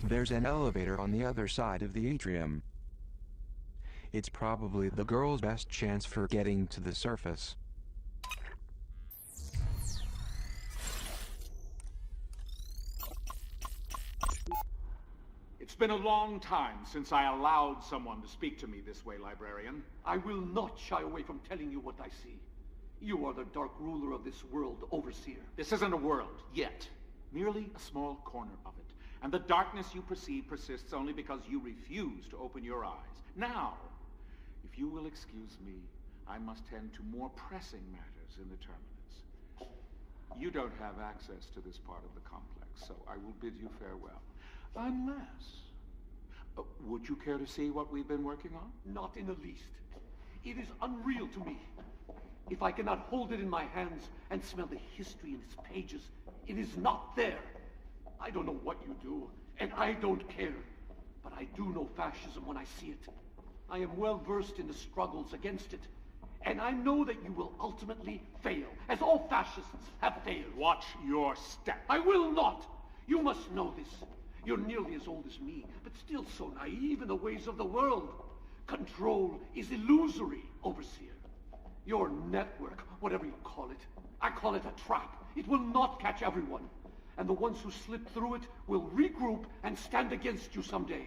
There's an elevator on the other side of the atrium. It's probably the girl's best chance for getting to the surface. It's been a long time since I allowed someone to speak to me this way, librarian. I will not shy away from telling you what I see. You are the dark ruler of this world, Overseer. This isn't a world, yet. Merely a small corner of it. And the darkness you perceive persists only because you refuse to open your eyes. Now, if you will excuse me, I must tend to more pressing matters in the terminus. You don't have access to this part of the complex, so I will bid you farewell. Unless... would you care to see what we've been working on? Not in the least. It is unreal to me. If I cannot hold it in my hands and smell the history in its pages, it is not there. I don't know what you do, and I don't care. But I do know fascism when I see it. I am well versed in the struggles against it. And I know that you will ultimately fail, as all fascists have failed. Watch your step. I will not! You must know this. You're nearly as old as me, but still so naive in the ways of the world. Control is illusory, Overseer. Your network, whatever you call it, I call it a trap. It will not catch everyone. And the ones who slip through it will regroup and stand against you someday.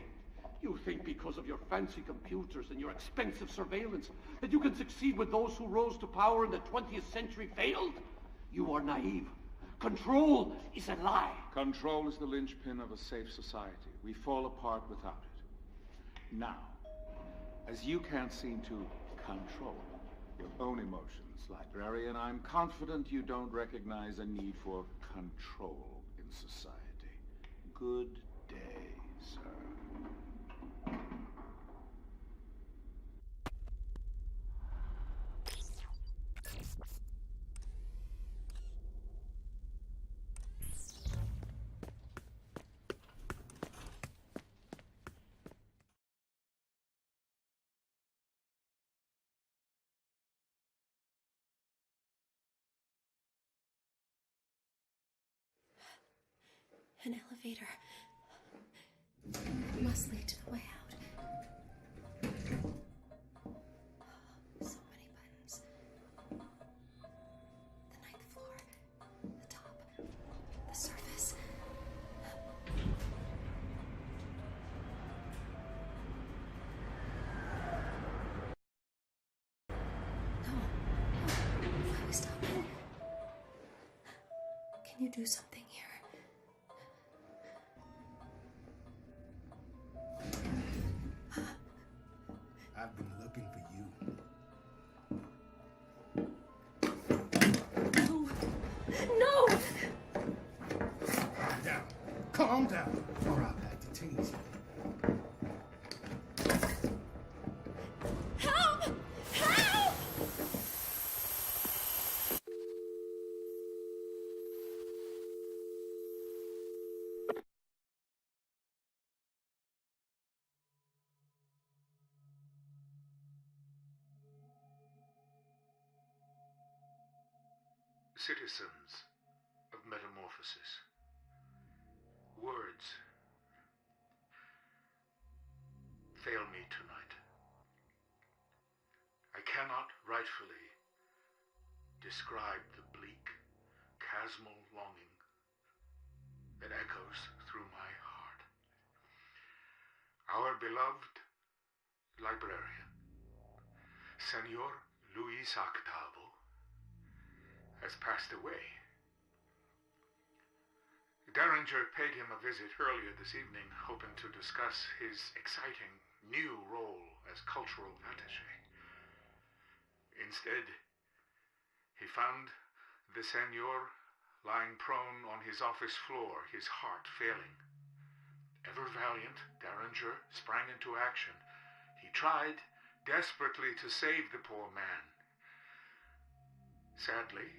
You think because of your fancy computers and your expensive surveillance that you can succeed with those who rose to power in the 20th century failed? You are naive. Control is a lie. Control is the linchpin of a safe society. We fall apart without it. Now, as you can't seem to control your own emotions, librarian, I'm confident you don't recognize a need for control in society. Good day, sir. An elevator must lead to the way out. So many buttons. The ninth floor, the top, the surface. No. Why are we stopping? Can you do something here? I've been looking for you. No! Calm down, or I'll have to change you. Help! Help! Citizens of Metamorphosis. Words fail me tonight. I cannot rightfully describe the bleak, chasmal longing that echoes through my heart. Our beloved librarian, Senor Luis Octavo, has passed away. Derringer paid him a visit earlier this evening, hoping to discuss his exciting new role as cultural attaché. Instead, he found the Senor lying prone on his office floor, his heart failing. Ever valiant, Derringer sprang into action. He tried desperately to save the poor man. Sadly,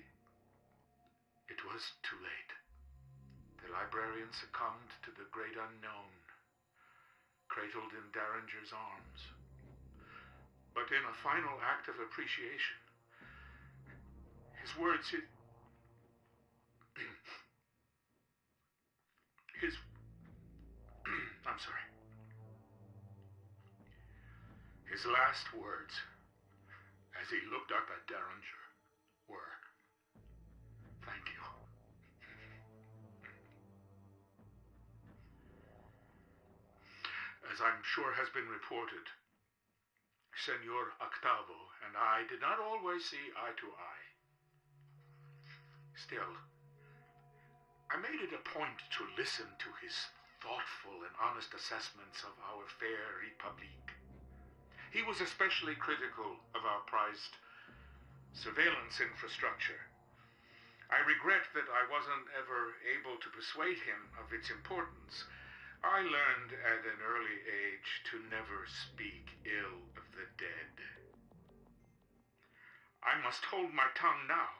it was too late. The librarian succumbed to the great unknown, cradled in Derringer's arms. But in a final act of appreciation, his words, his I'm sorry. His last words, as he looked up at Derringer, were, "Thank you." As I'm sure has been reported, Senor Octavo and I did not always see eye to eye. Still, I made it a point to listen to his thoughtful and honest assessments of our fair Republique. He was especially critical of our prized surveillance infrastructure. I regret that I wasn't ever able to persuade him of its importance. I learned at an early age to never speak ill of the dead. I must hold my tongue now.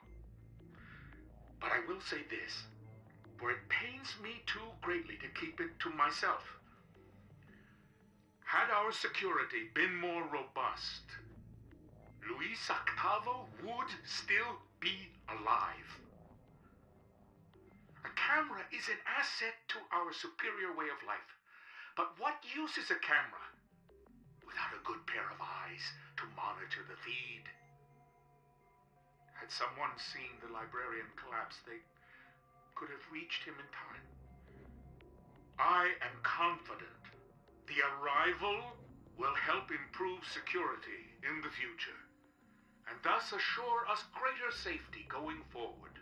But I will say this, for it pains me too greatly to keep it to myself. Had our security been more robust, Luis Octavo would still be alive. A camera is an asset to our superior way of life. But what use is a camera without a good pair of eyes to monitor the feed? Had someone seen the librarian collapse, they could have reached him in time. I am confident the arrival will help improve security in the future, and thus assure us greater safety going forward.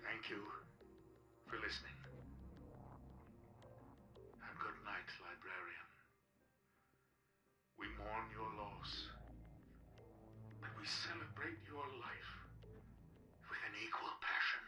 Thank you for listening. And good night, librarian. We mourn your loss, but we celebrate your life with an equal passion.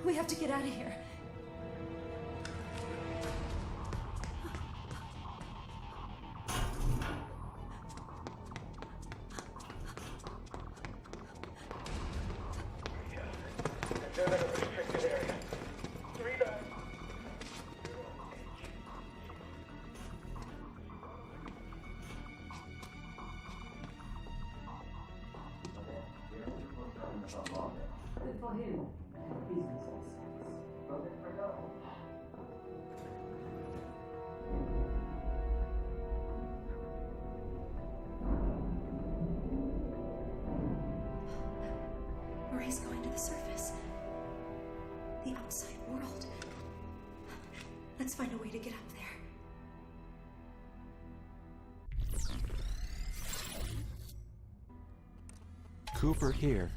We have to get out of here. They're in a restricted area. 3 back. Good for him. Business success. Perfect for her. Marie's going to the surface. The outside world. Let's find a way to get up there. Cooper here.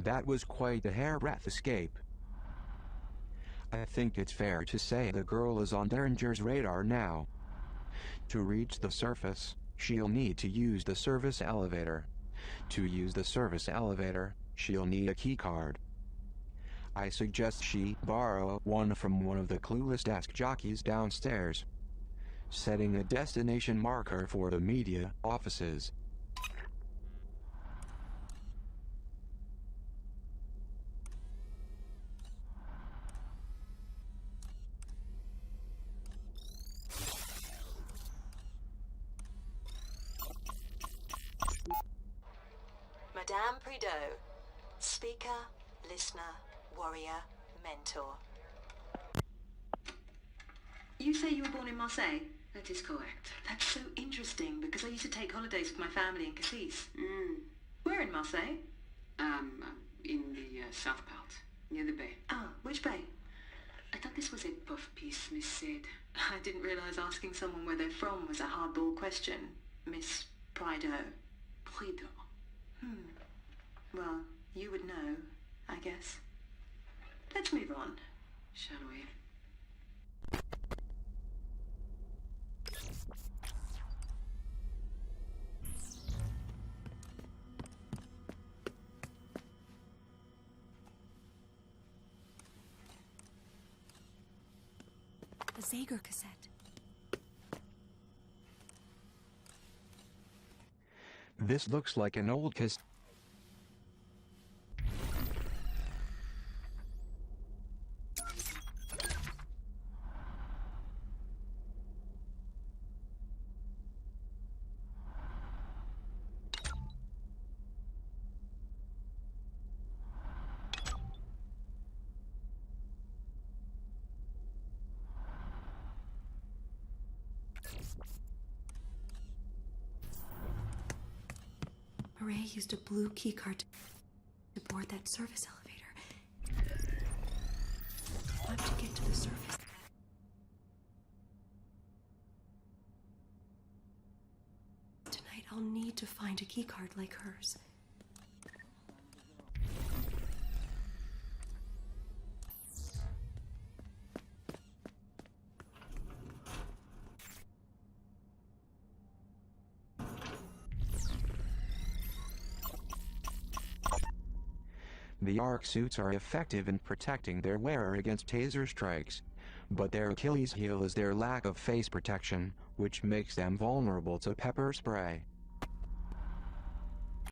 That was quite a hairbreadth escape. I think it's fair to say the girl is on Derringer's radar now. To reach the surface, she'll need to use the service elevator. To use the service elevator, she'll need a keycard. I suggest she borrow one from one of the clueless desk jockeys downstairs. Setting a destination marker for the media offices. Madame Prideaux, speaker, listener, warrior, mentor. You say you were born in Marseille? That is correct. That's so interesting because I used to take holidays with my family in Cassis. Where in Marseille? In the south part, near the bay. Ah, which bay? I thought this was a puff piece, Miss Sid. I didn't realise asking someone where they're from was a hardball question, Miss Prido. Prido. Well, you would know, I guess. Let's move on, shall we? The Zager cassette. This looks like an old cassette. Ray used a blue keycard to board that service elevator. I want to get to the surface. Tonight I'll need to find a keycard like hers. The arc suits are effective in protecting their wearer against taser strikes, but their Achilles heel is their lack of face protection, which makes them vulnerable to pepper spray.